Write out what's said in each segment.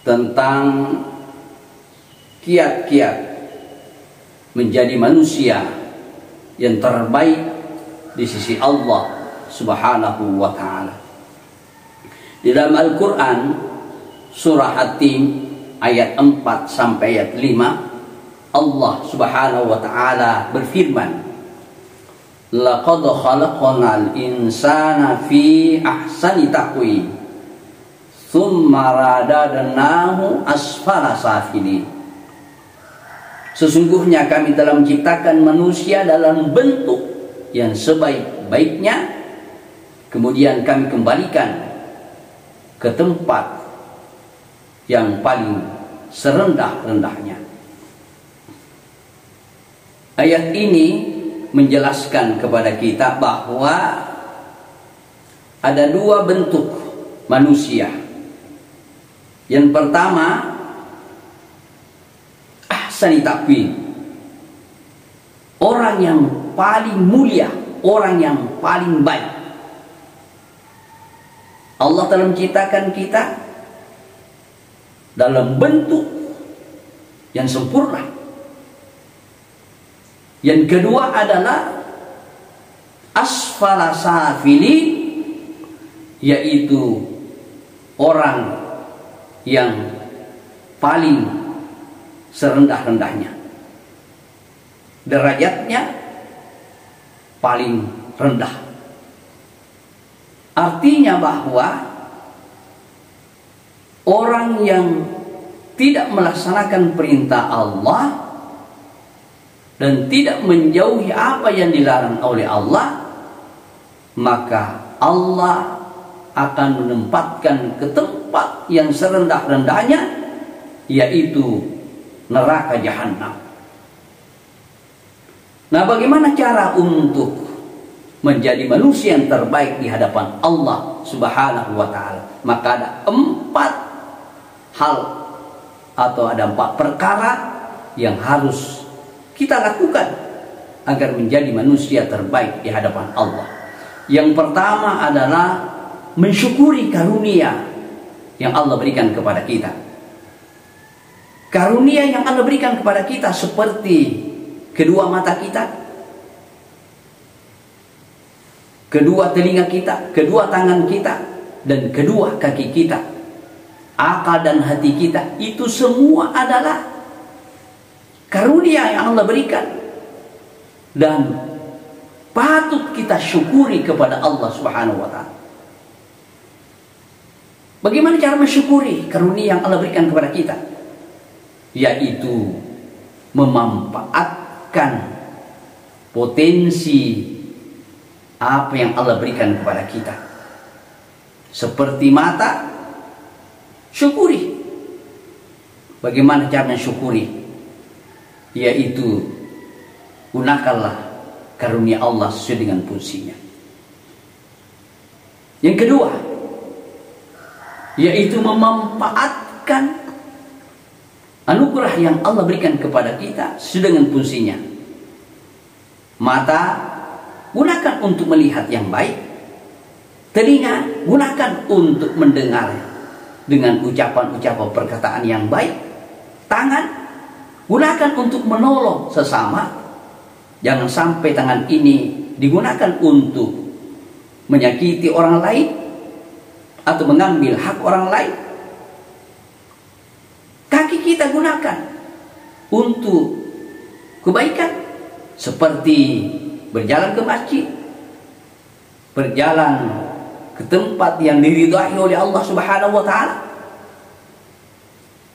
tentang kiat-kiat menjadi manusia yang terbaik di sisi Allah Subhanahu wa ta'ala. Di dalam Al-Quran surah At-Tin ayat 4 sampai ayat 5, Allah Subhanahu wa ta'ala berfirman, laqad khalaqnal insana fi ahsani taqwim tsumma radadnahu asfala safilin. Sesungguhnya kami telah menciptakan manusia dalam bentuk yang sebaik-baiknya, kemudian kami kembalikan ke tempat yang paling serendah-rendahnya. Ayat ini menjelaskan kepada kita bahwa ada dua bentuk manusia. Yang pertama, ahsani taqwim, orang yang paling mulia, orang yang paling baik. Allah telah menciptakan kita dalam bentuk yang sempurna. Yang kedua adalah asfala safilin, yaitu orang yang paling serendah-rendahnya, derajatnya paling rendah. Artinya bahwa orang yang tidak melaksanakan perintah Allah dan tidak menjauhi apa yang dilarang oleh Allah, maka Allah akan menempatkan ke tempat yang serendah-rendahnya, yaitu neraka jahanam. Nah, bagaimana cara untuk menjadi manusia yang terbaik di hadapan Allah Subhanahu wa ta'ala? Maka ada 4 hal atau ada 4 perkara yang harus kita lakukan agar menjadi manusia terbaik di hadapan Allah. Yang pertama adalah mensyukuri karunia yang Allah berikan kepada kita. Karunia yang Allah berikan kepada kita seperti kedua mata kita, kedua telinga kita, kedua tangan kita, dan kedua kaki kita, akal dan hati kita. Itu semua adalah karunia yang Allah berikan, dan patut kita syukuri kepada Allah Subhanahu wa ta'ala. Bagaimana cara mensyukuri karunia yang Allah berikan kepada kita? Yaitu memanfaatkan potensi apa yang Allah berikan kepada kita. Seperti mata, syukuri. Bagaimana cara mensyukuri? Yaitu gunakanlah karunia Allah sesuai dengan fungsinya. Yang kedua, yaitu memanfaatkan anugerah yang Allah berikan kepada kita sesuai dengan fungsinya. Mata, gunakan untuk melihat yang baik. Telinga, gunakan untuk mendengar dengan ucapan-ucapan perkataan yang baik. Tangan, gunakan untuk menolong sesama. Jangan sampai tangan ini digunakan untuk menyakiti orang lain atau mengambil hak orang lain. Kaki kita gunakan untuk kebaikan, seperti berjalan ke masjid, berjalan ke tempat yang diridhai oleh Allah Subhanahu wa ta'ala.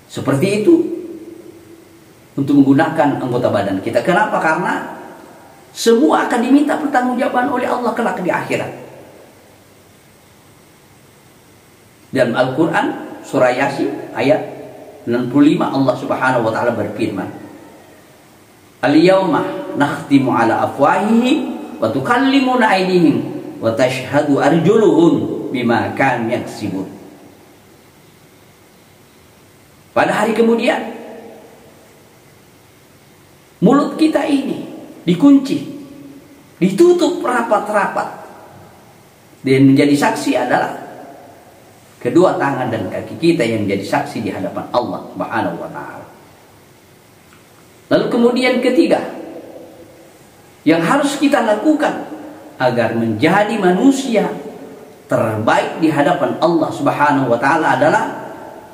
Seperti itu, untuk menggunakan anggota badan kita. Kenapa? Karena semua akan diminta pertanggungjawaban oleh Allah kelak di akhirat. Dalam Al-Quran surah Yasin ayat 65, Allah Subhanahu wa ta'ala berfirman, al-yawma nakhtimu ala afwahihim wa tukallimuna aydihim wa tashhadu arjuluhum bima kanu yaksibun. Pada hari kemudian, mulut kita ini dikunci, ditutup rapat-rapat, dan menjadi saksi adalah kedua tangan dan kaki kita yang menjadi saksi di hadapan Allah Subhanahu wa taala. Lalu kemudian ketiga yang harus kita lakukan agar menjadi manusia terbaik di hadapan Allah Subhanahu wa taala adalah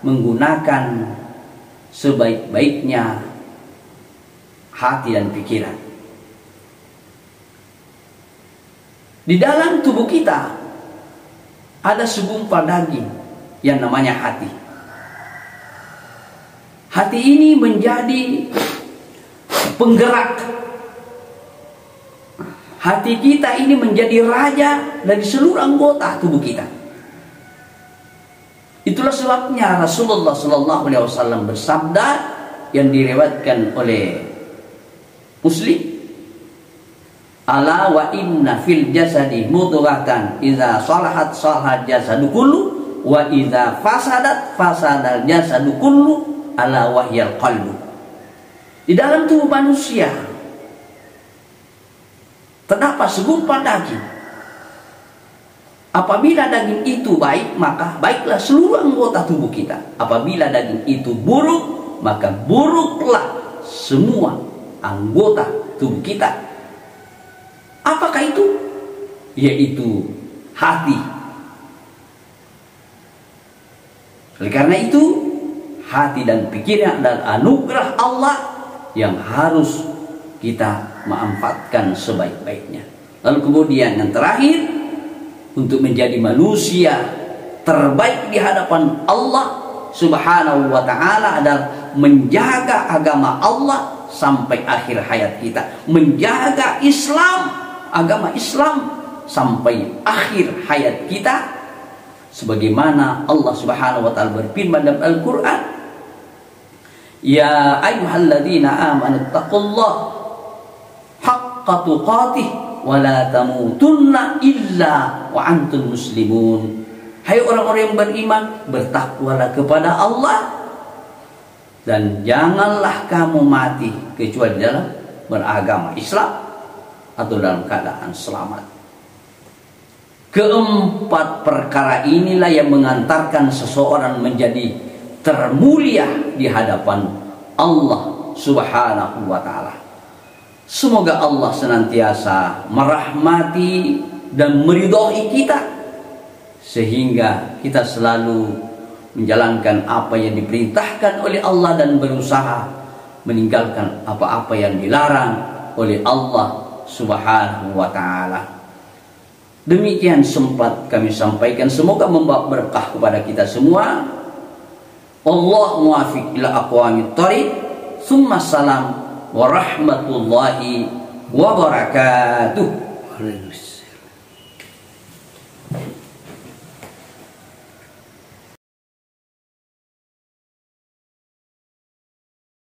menggunakan sebaik-baiknya hati dan pikiran. Di dalam tubuh kita ada segumpal daging yang namanya hati. Hati ini menjadi penggerak. Hati kita ini menjadi raja dari seluruh anggota tubuh kita. Itulah sebabnya Rasulullah Sallallahu Alaihi Wasallam bersabda yang diriwayatkan oleh Muslim, ala wa inna fil jasadi mudghatan idza salahat salahat jasadu kullu wa idza fasadat fasadal jasadu kullu ala wahyal qalbu. Di dalam tubuh manusia terdapat segumpal daging. Apabila daging itu baik, maka baiklah seluruh anggota tubuh kita. Apabila daging itu buruk, maka buruklah semua anggota tubuh kita. Apakah itu? Yaitu hati. Oleh karena itu, hati dan pikiran adalah anugerah Allah yang harus kita manfaatkan sebaik-baiknya. Lalu kemudian yang terakhir, untuk menjadi manusia terbaik di hadapan Allah Subhanahu wa taala adalah menjaga agama Allah sampai akhir hayat kita, menjaga Islam, agama Islam sampai akhir hayat kita, sebagaimana Allah Subhanahu wa taala berfirman dalam Al-Qur'an, ya ayyuhalladzina amanu taqullaha haqqa tuqatih wa la tamutunna illa wa antum muslimun. Hai orang-orang yang beriman, bertakwalah kepada Allah dan janganlah kamu mati kecuali dalam beragama Islam atau dalam keadaan selamat. Keempat perkara inilah yang mengantarkan seseorang menjadi termulia di hadapan Allah Subhanahu wa taala. Semoga Allah senantiasa merahmati dan meridhai kita sehingga kita selalu menjalankan apa yang diperintahkan oleh Allah dan berusaha meninggalkan apa-apa yang dilarang oleh Allah Subhanahu wa taala. Demikian sempat kami sampaikan, semoga membawa berkah kepada kita semua. Allah muwafiq ila aqwamit thariq. Summa salam warahmatullahi wabarakatuh.